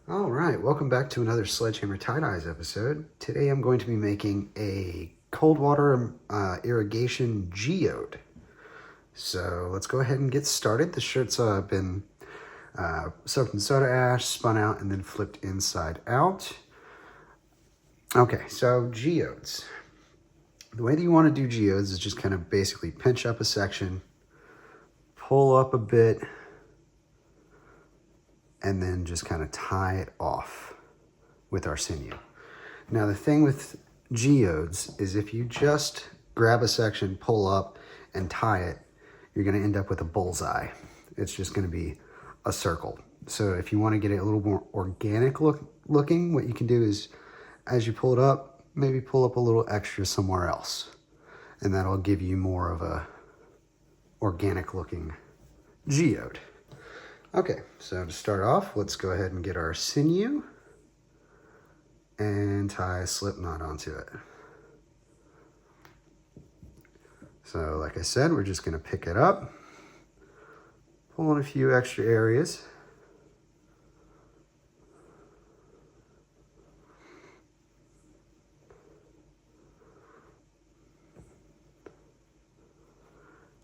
All right, welcome back to another Sledgehammer Tie-Dyes episode. Today I'm going to be making a cold water irrigation geode. So let's go ahead and get started. The shirt's been soaked in soda ash, spun out, and then flipped inside out. Okay, so geodes. The way that you want to do geodes is just kind of basically pinch up a section, pull up a bit, and then just kind of tie it off with our sinew. Now the thing with geodes is if you just grab a section, pull up, and tie it, you're going to end up with a bullseye. It's just going to be a circle. So if you want to get it a little more organic looking, what you can do is as you pull it up, maybe pull up a little extra somewhere else. And that'll give you more of a organic looking geode. Okay, so to start off, let's go ahead and get our sinew and tie a slip knot onto it. So like I said, we're just going to pick it up, pull in a few extra areas.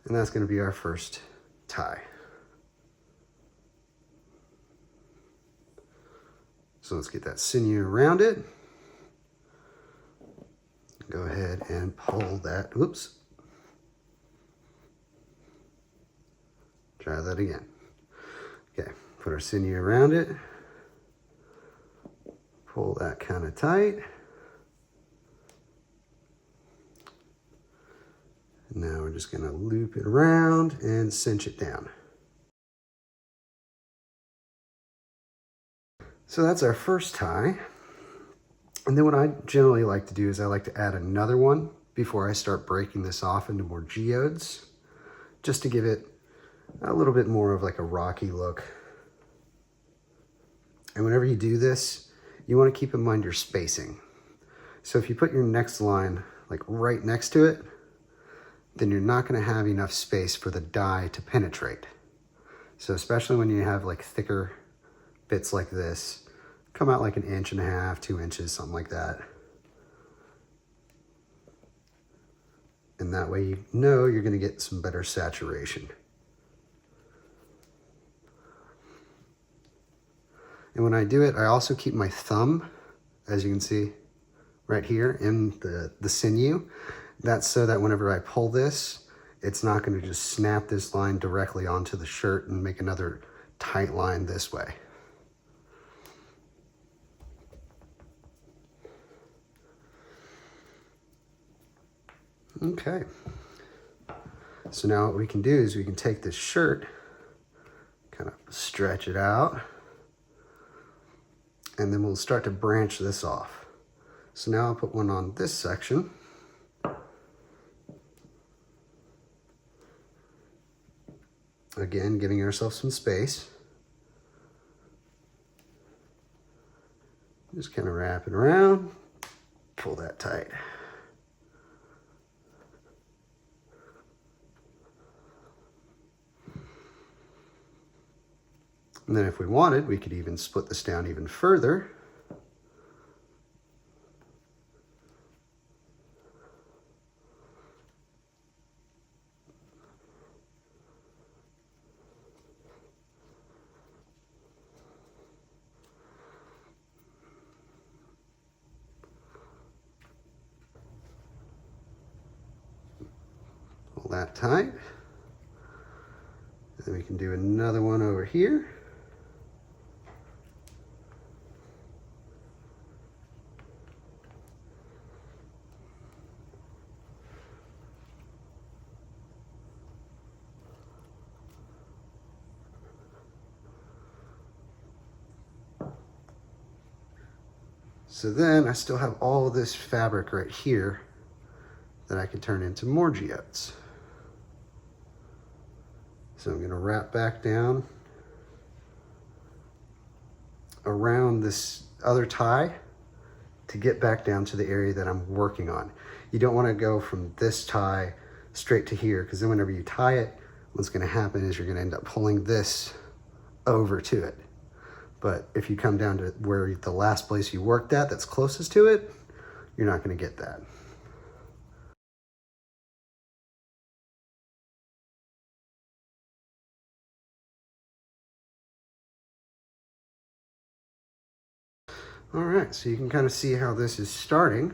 And that's going to be our first tie. So let's get that sinew around it. Go ahead and pull that, oops. Try that again. Okay, put our sinew around it. Pull that kind of tight. And now we're just gonna loop it around and cinch it down. So that's our first tie. And then what I generally like to do is I like to add another one before I start breaking this off into more geodes, just to give it a little bit more of like a rocky look. And whenever you do this, you want to keep in mind your spacing. So if you put your next line like right next to it, then you're not going to have enough space for the dye to penetrate. So especially when you have like thicker bits like this, come out like 1.5 inches, 2 inches, something like that. And that way you know you're going to get some better saturation. And when I do it, I also keep my thumb, as you can see right here, in the sinew. That's so that whenever I pull this, it's not going to just snap this line directly onto the shirt and make another tight line this way. Okay, so now what we can do is we can take this shirt, kind of stretch it out, and then we'll start to branch this off. So now I'll put one on this section. Again, giving ourselves some space. Just kind of wrap it around, pull that tight. And then if we wanted, we could even split this down even further. Pull that tight. And then we can do another one over here. So then I still have all of this fabric right here that I can turn into more geodes. So I'm going to wrap back down around this other tie to get back down to the area that I'm working on. You don't want to go from this tie straight to here, because then whenever you tie it, what's going to happen is you're going to end up pulling this over to it. But if you come down to where the last place you worked at that's closest to it, you're not going to get that. All right, so you can kind of see how this is starting.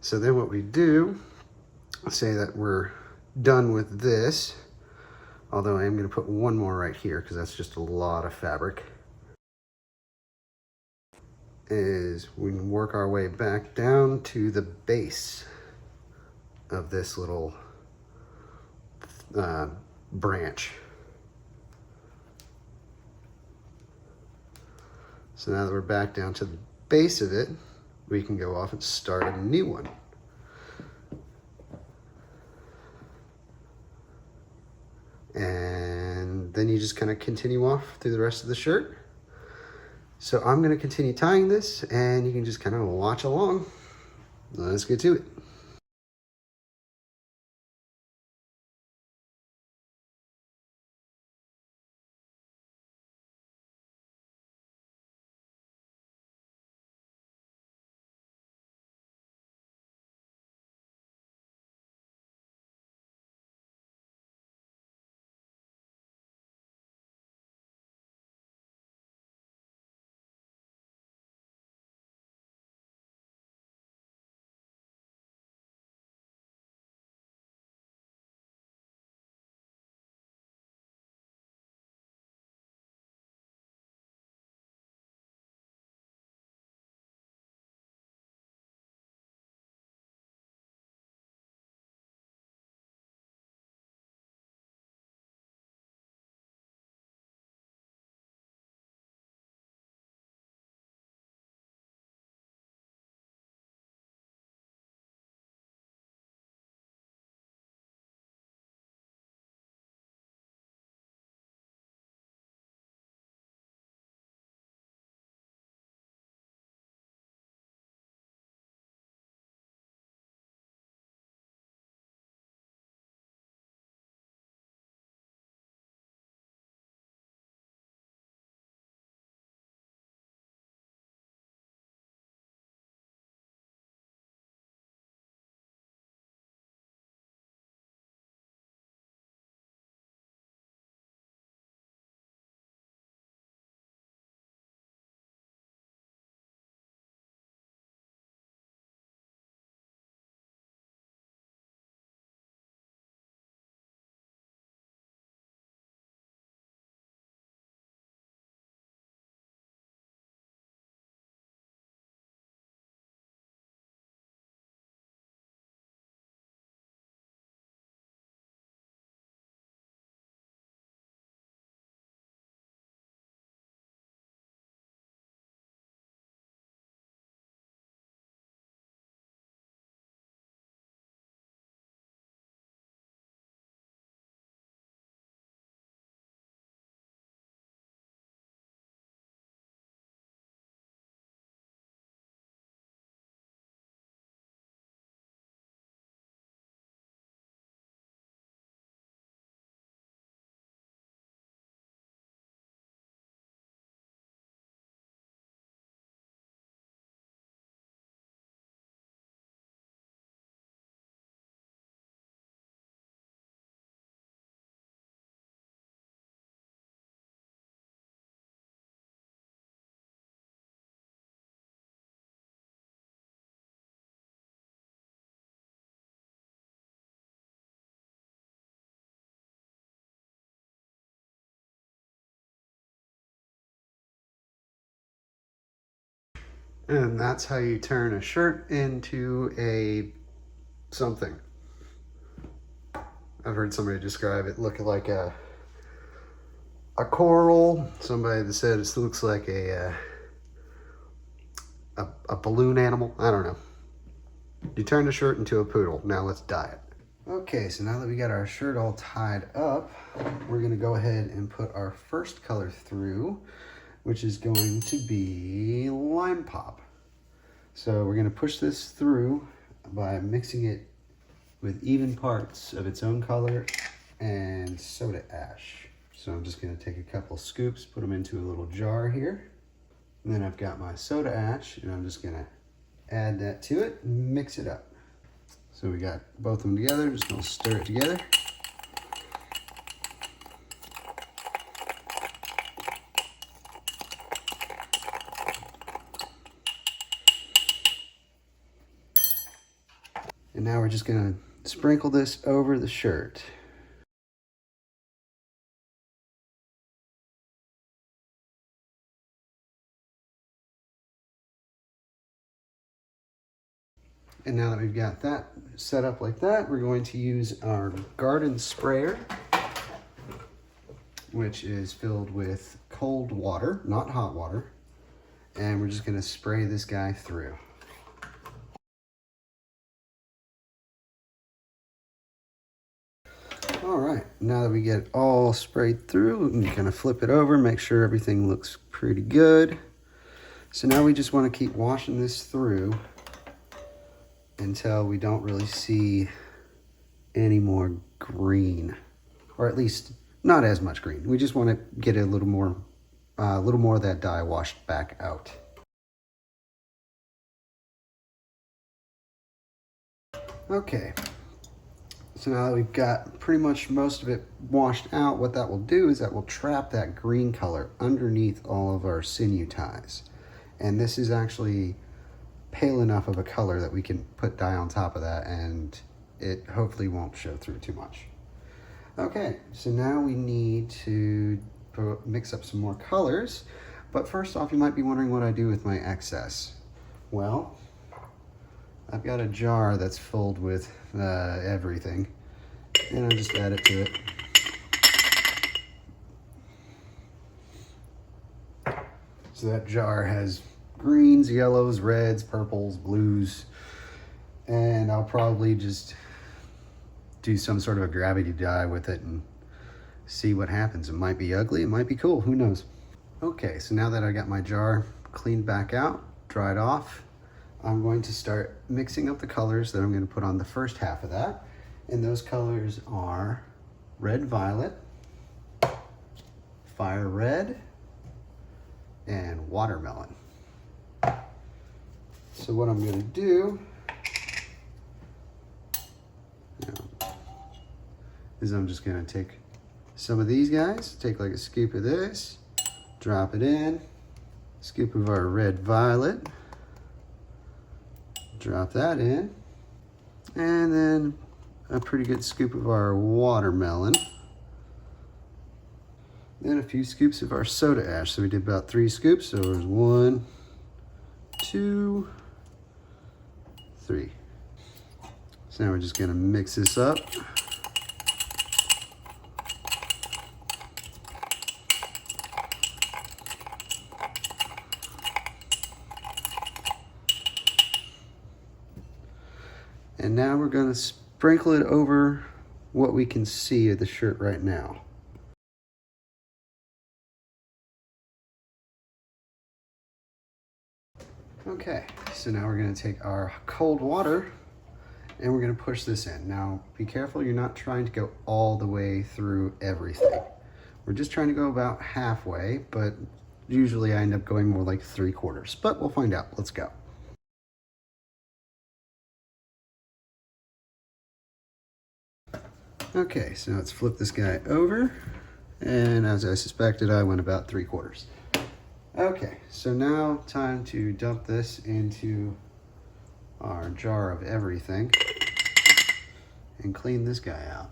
So then what we do, say that we're done with this, although I am going to put one more right here because that's just a lot of fabric, is we can work our way back down to the base of this little branch. So now that we're back down to the base of it, we can go off and start a new one. And then you just kind of continue off through the rest of the shirt. So I'm going to continue tying this, and you can just kind of watch along. Let's get to it. And that's how you turn a shirt into a something. I've heard somebody describe it looking like a coral. Somebody that said it looks like a balloon animal. I don't know. You turned a shirt into a poodle. Now let's dye it. Okay, so now that we got our shirt all tied up, we're gonna go ahead and put our first color through, which is going to be Lime Pop. So we're gonna push this through by mixing it with even parts of its own color and soda ash. So I'm just going to take a couple scoops, put them into a little jar here. And then I've got my soda ash, and I'm just going to add that to it and mix it up. So we got both of them together, just going to stir it together. And now we're just going to sprinkle this over the shirt. And now that we've got that set up like that, we're going to use our garden sprayer, which is filled with cold water, not hot water. And we're just going to spray this guy through. All right, now that we get it all sprayed through, you kind of flip it over, make sure everything looks pretty good. So now we just want to keep washing this through until we don't really see any more green, or at least not as much green. We just want to get a little more of that dye washed back out. Okay, so now that we've got pretty much most of it washed out, what that will do is that will trap that green color underneath all of our sinew ties. And this is actually pale enough of a color that we can put dye on top of that and it hopefully won't show through too much. Okay, so now we need to mix up some more colors, but first off, you might be wondering what I do with my excess. Well, I've got a jar that's filled with everything, and I'll just add it to it. So that jar has greens, yellows, reds, purples, blues, and I'll probably just do some sort of a gravity dye with it and see what happens. It might be ugly, it might be cool, who knows. Okay, so now that I got my jar cleaned back out, dried off, I'm going to start mixing up the colors that I'm going to put on the first half of that. And those colors are red violet, fire red, and watermelon. So what I'm going to do is I'm just going to take some of these guys, take like a scoop of this, drop it in, scoop of our red violet, drop that in, and then a pretty good scoop of our watermelon, then a few scoops of our soda ash. So we did about 3 scoops, so there's 1, 2, 3. So now we're just going to mix this up. And now we're going to sprinkle it over what we can see of the shirt right now. Okay, so now we're going to take our cold water and we're going to push this in. Now, be careful you're not trying to go all the way through everything. We're just trying to go about halfway, but usually I end up going more like 3/4. But we'll find out. Let's go. Okay, so let's flip this guy over, and as I suspected, I went about 3/4. Okay, so now time to dump this into our jar of everything and clean this guy out.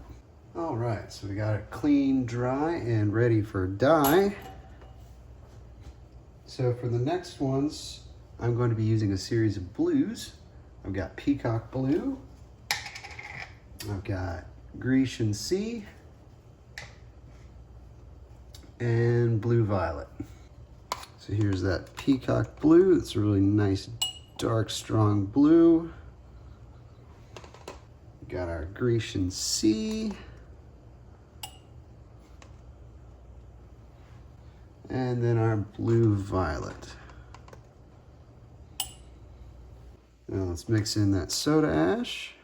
All right, so we got it clean, dry, and ready for dye. So for the next ones, I'm going to be using a series of blues. I've got peacock blue, I've got Grecian sea, and blue violet. So here's that peacock blue. It's a really nice, dark, strong blue. Got our Grecian sea. And then our blue violet. Now let's mix in that soda ash.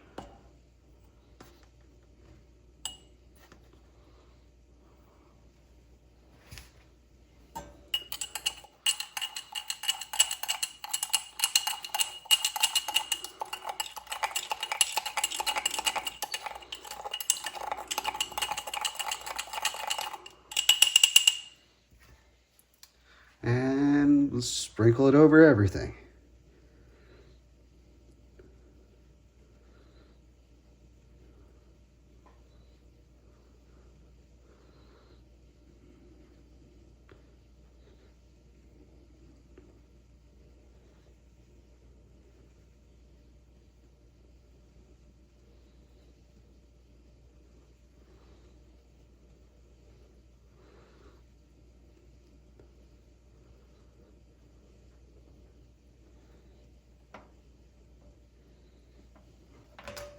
let's sprinkle it over everything.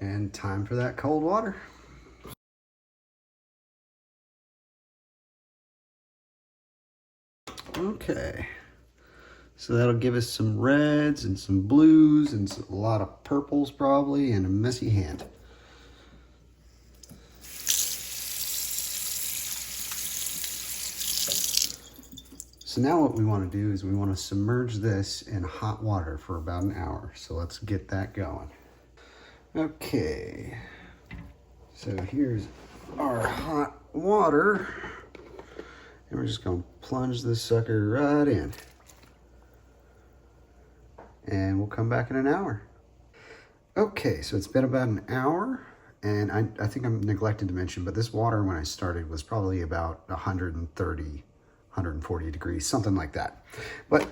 And time for that cold water. Okay, so that'll give us some reds and some blues and a lot of purples probably, and a messy hand. So now what we want to do is we want to submerge this in hot water for about an hour. So let's get that going. Okay, so here's our hot water, and we're just going to plunge this sucker right in, and we'll come back in an hour. Okay, so it's been about an hour, and I think I'm neglecting to mention, but this water when I started was probably about 130, 140 degrees, something like that. But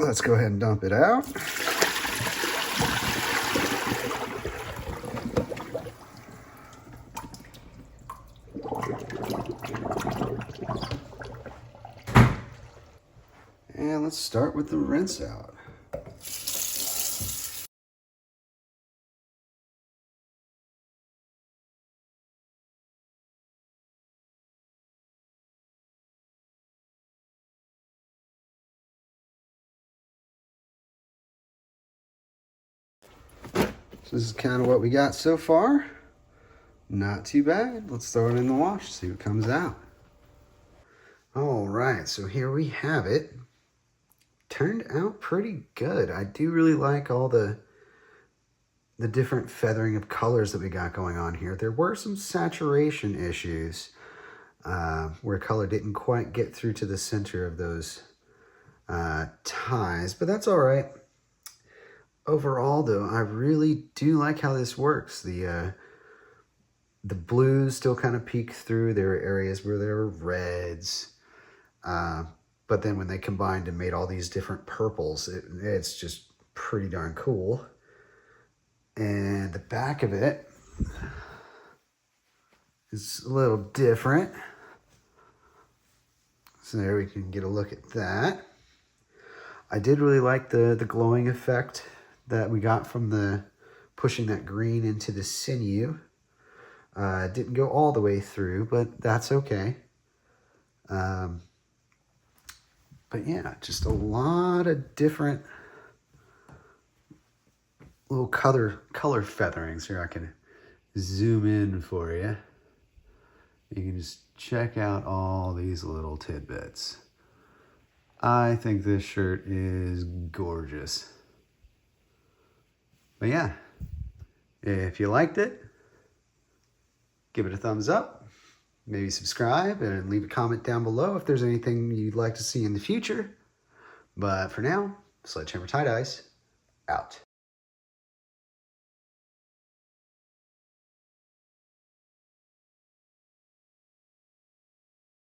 let's go ahead and dump it out. And let's start with the rinse out. So this is kind of what we got so far. Not too bad. Let's throw it in the wash, see what comes out. All right, so here we have it. Turned out pretty good. I do really like all the different feathering of colors that we got going on here. There were some saturation issues where color didn't quite get through to the center of those ties, but that's all right. Overall, though, I really do like how this works. The blues still kind of peek through. There are areas where there are reds. But then when they combined and made all these different purples, it's just pretty darn cool. And the back of it is a little different. So there we can get a look at that. I did really like the glowing effect that we got from the pushing that green into the sinew. Didn't go all the way through, but that's okay. But yeah, just a lot of different little color featherings here. I can zoom in for you. You can just check out all these little tidbits. I think this shirt is gorgeous. But yeah, if you liked it, give it a thumbs up. Maybe subscribe and leave a comment down below if there's anything you'd like to see in the future. But for now, Sledgehammer Tie-Dyes, out.